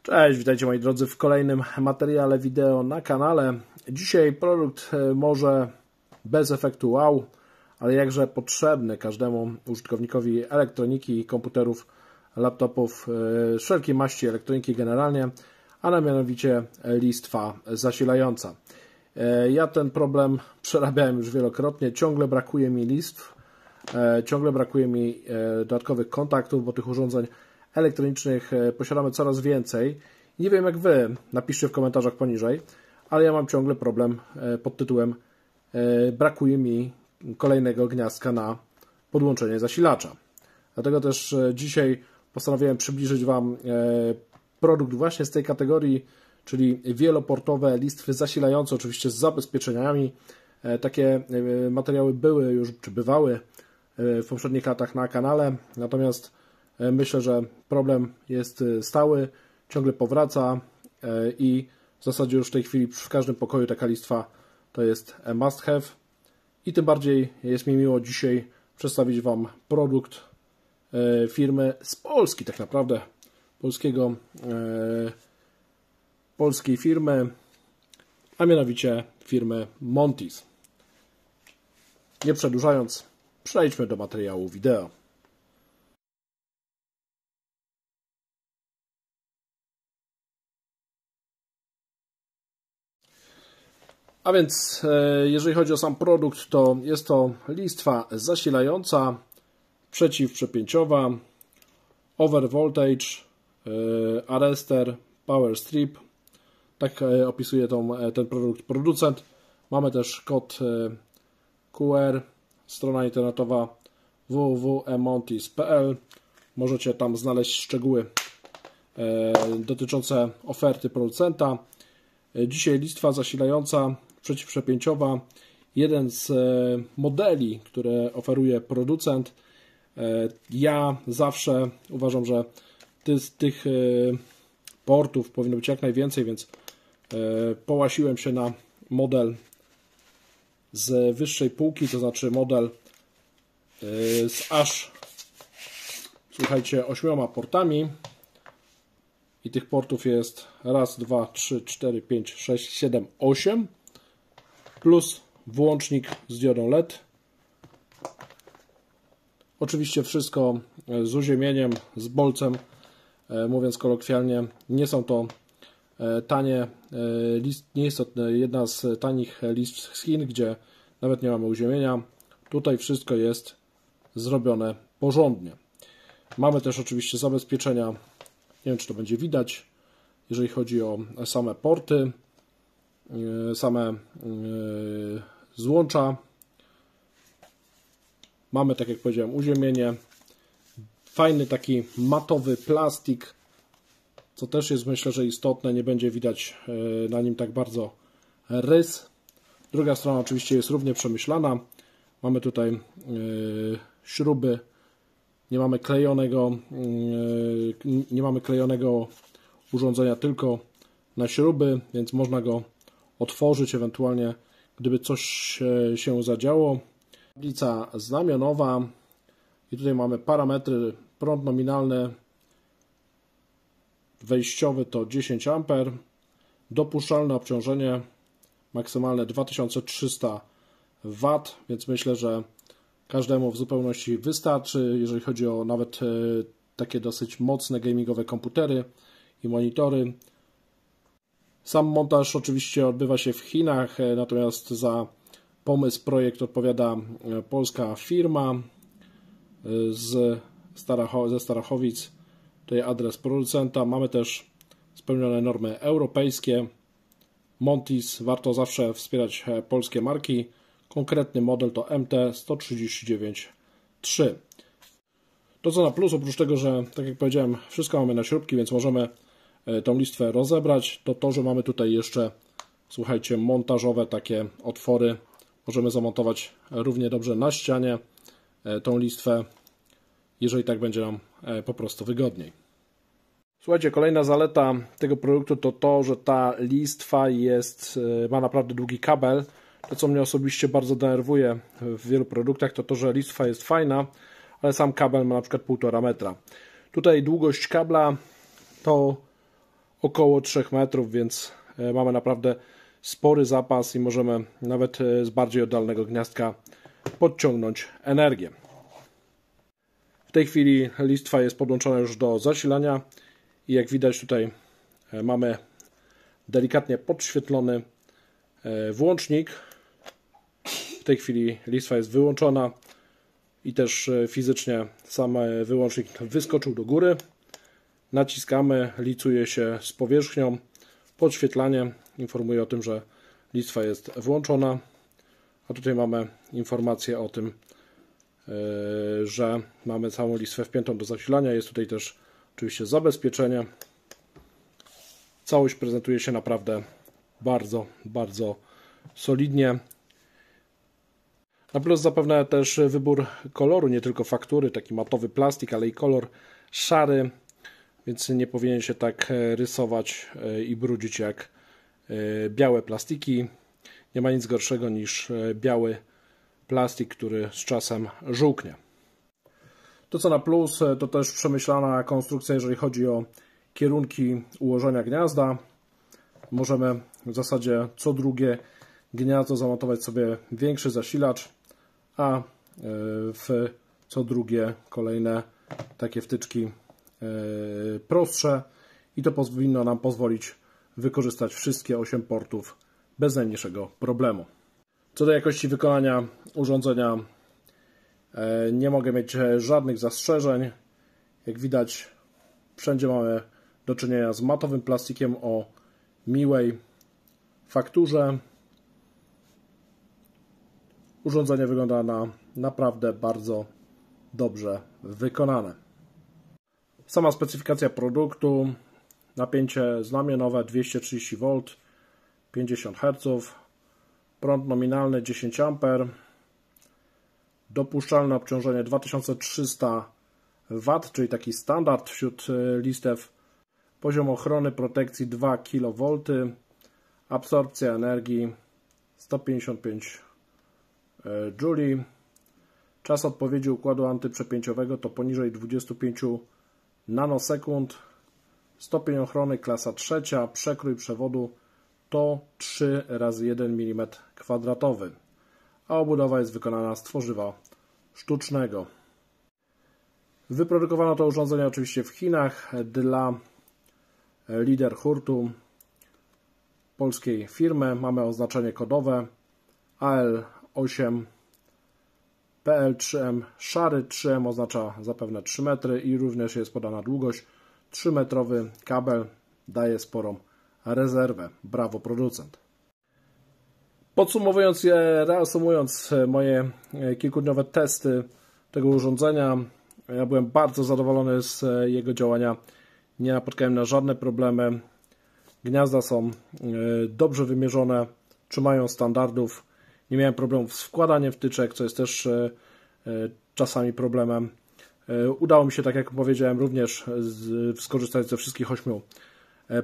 Cześć, witajcie moi drodzy w kolejnym materiale wideo na kanale. Dzisiaj produkt może bez efektu wow, ale jakże potrzebny każdemu użytkownikowi elektroniki, komputerów, laptopów, wszelkiej maści elektroniki generalnie, a mianowicie listwa zasilająca. Ja ten problem przerabiałem już wielokrotnie, ciągle brakuje mi listw, ciągle brakuje mi dodatkowych kontaktów, bo tych urządzeń elektronicznych posiadamy coraz więcej. Nie wiem jak Wy, napiszcie w komentarzach poniżej, ale ja mam ciągle problem pod tytułem brakuje mi kolejnego gniazdka na podłączenie zasilacza. Dlatego też dzisiaj postanowiłem przybliżyć Wam produkt właśnie z tej kategorii, czyli wieloportowe listwy zasilające, oczywiście z zabezpieczeniami. Takie materiały były już, czy bywały w poprzednich latach na kanale, natomiast myślę, że problem jest stały, ciągle powraca i w zasadzie już w tej chwili w każdym pokoju taka listwa to jest must have i tym bardziej jest mi miło dzisiaj przedstawić Wam produkt firmy z Polski, tak naprawdę polskiej firmy, a mianowicie firmy Montis. Nie przedłużając, przejdźmy do materiału wideo. A więc jeżeli chodzi o sam produkt, to jest to listwa zasilająca, przeciwprzepięciowa, overvoltage, arrester, power strip. Tak opisuje ten produkt producent. Mamy też kod QR, strona internetowa www.montis.pl. Możecie tam znaleźć szczegóły dotyczące oferty producenta. Dzisiaj listwa zasilająca przeciwprzepięciowa, jeden z modeli, które oferuje producent. Ja zawsze uważam, że tych portów powinno być jak najwięcej, więc połasiłem się na model z wyższej półki, to znaczy model z aż, słuchajcie, 8 portami. I tych portów jest raz, 2, 3, 4, 5, 6, 7, 8 plus włącznik z diodą LED. Oczywiście wszystko z uziemieniem, z bolcem, mówiąc kolokwialnie. Nie są to tanie nie jest to jedna z tanich listw z Chin, gdzie nawet nie mamy uziemienia. Tutaj wszystko jest zrobione porządnie. Mamy też oczywiście zabezpieczenia. Nie wiem, czy to będzie widać, jeżeli chodzi o same porty, same złącza. Mamy, tak jak powiedziałem, uziemienie. Fajny taki matowy plastik, co też jest, myślę, że istotne. Nie będzie widać na nim tak bardzo rys. Druga strona oczywiście jest równie przemyślana. Mamy tutaj śruby. Nie mamy klejonego urządzenia tylko na śruby, więc można go otworzyć, ewentualnie gdyby coś się zadziało. Tablica znamionowa i tutaj mamy parametry. Prąd nominalny wejściowy to 10 A, dopuszczalne obciążenie maksymalne 2300 W, więc myślę, że każdemu w zupełności wystarczy, jeżeli chodzi o nawet takie dosyć mocne gamingowe komputery i monitory. Sam montaż oczywiście odbywa się w Chinach, natomiast za pomysł, projekt odpowiada polska firma ze Starachowic. Tutaj adres producenta. Mamy też spełnione normy europejskie. Montis, warto zawsze wspierać polskie marki. Konkretny model to MT-139-3. To co na plus, oprócz tego, że tak jak powiedziałem, wszystko mamy na śrubki, więc możemy tą listwę rozebrać, to że mamy tutaj jeszcze, słuchajcie, montażowe takie otwory. Możemy zamontować równie dobrze na ścianie tą listwę, jeżeli tak będzie nam po prostu wygodniej. Słuchajcie, kolejna zaleta tego produktu to to, że ta listwa ma naprawdę długi kabel. To, co mnie osobiście bardzo denerwuje w wielu produktach, to to, że listwa jest fajna, ale sam kabel ma na przykład 1,5 metra. Tutaj długość kabla to około 3 metrów, więc mamy naprawdę spory zapas i możemy nawet z bardziej oddalonego gniazdka podciągnąć energię. W tej chwili listwa jest podłączona już do zasilania i jak widać tutaj mamy delikatnie podświetlony włącznik. W tej chwili listwa jest wyłączona i też fizycznie sam wyłącznik wyskoczył do góry. Naciskamy, licuje się z powierzchnią. Podświetlanie informuje o tym, że listwa jest włączona. A tutaj mamy informację o tym, że mamy całą listwę wpiętą do zasilania. Jest tutaj też oczywiście zabezpieczenie. Całość prezentuje się naprawdę bardzo solidnie. Na plus zapewne też wybór koloru, nie tylko faktury, taki matowy plastik, ale i kolor szary, więc nie powinien się tak rysować i brudzić jak białe plastiki. Nie ma nic gorszego niż biały plastik, który z czasem żółknie. To co na plus, to też przemyślana konstrukcja, jeżeli chodzi o kierunki ułożenia gniazda. Możemy w zasadzie co drugie gniazdo zamontować sobie większy zasilacz, a w co drugie kolejne takie wtyczki prostsze i to powinno nam pozwolić wykorzystać wszystkie 8 portów bez najmniejszego problemu. Co do jakości wykonania urządzenia nie mogę mieć żadnych zastrzeżeń. Jak widać, wszędzie mamy do czynienia z matowym plastikiem o miłej fakturze. Urządzenie wygląda na naprawdę bardzo dobrze wykonane. Sama specyfikacja produktu: napięcie znamionowe 230V, 50 Hz, prąd nominalny 10 A, dopuszczalne obciążenie 2300 W, czyli taki standard wśród listew, poziom ochrony protekcji 2 kV, absorpcja energii 155 Joule, czas odpowiedzi układu antyprzepięciowego to poniżej 25 nanosekund, stopień ochrony klasa 3, przekrój przewodu to 3 × 1 mm², a obudowa jest wykonana z tworzywa sztucznego. Wyprodukowano to urządzenie oczywiście w Chinach dla Lider hurtu, polskiej firmy. Mamy oznaczenie kodowe AL8 PL3M szary. 3M oznacza zapewne 3 metry i również jest podana długość. 3-metrowy kabel daje sporą rezerwę. Brawo producent. Podsumowując, reasumując moje kilkudniowe testy tego urządzenia, ja byłem bardzo zadowolony z jego działania. Nie napotkałem na żadne problemy. Gniazda są dobrze wymierzone, trzymają standardów. Nie miałem problemów z wkładaniem wtyczek, co jest też czasami problemem. Udało mi się, tak jak powiedziałem, również skorzystać ze wszystkich 8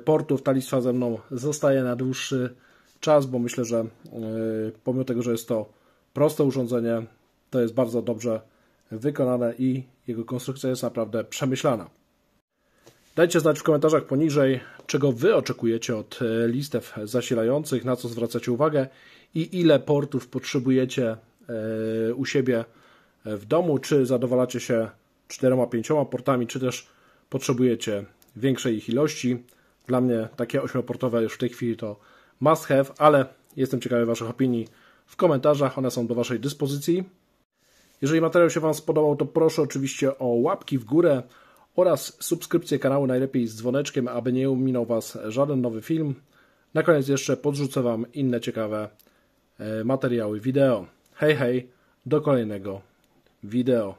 portów. Ta listwa ze mną zostaje na dłuższy czas, bo myślę, że pomimo tego, że jest to proste urządzenie, to jest bardzo dobrze wykonane i jego konstrukcja jest naprawdę przemyślana. Dajcie znać w komentarzach poniżej, czego Wy oczekujecie od listew zasilających, na co zwracacie uwagę i ile portów potrzebujecie u siebie w domu, czy zadowalacie się 4-5 portami, czy też potrzebujecie większej ich ilości. Dla mnie takie 8-portowe już w tej chwili to must have, ale jestem ciekawy Waszych opinii w komentarzach, one są do Waszej dyspozycji. Jeżeli materiał się Wam spodobał, to proszę oczywiście o łapki w górę oraz subskrypcję kanału, najlepiej z dzwoneczkiem, aby nie ominął Was żaden nowy film. Na koniec jeszcze podrzucę Wam inne ciekawe materiały wideo. Hej, do kolejnego wideo.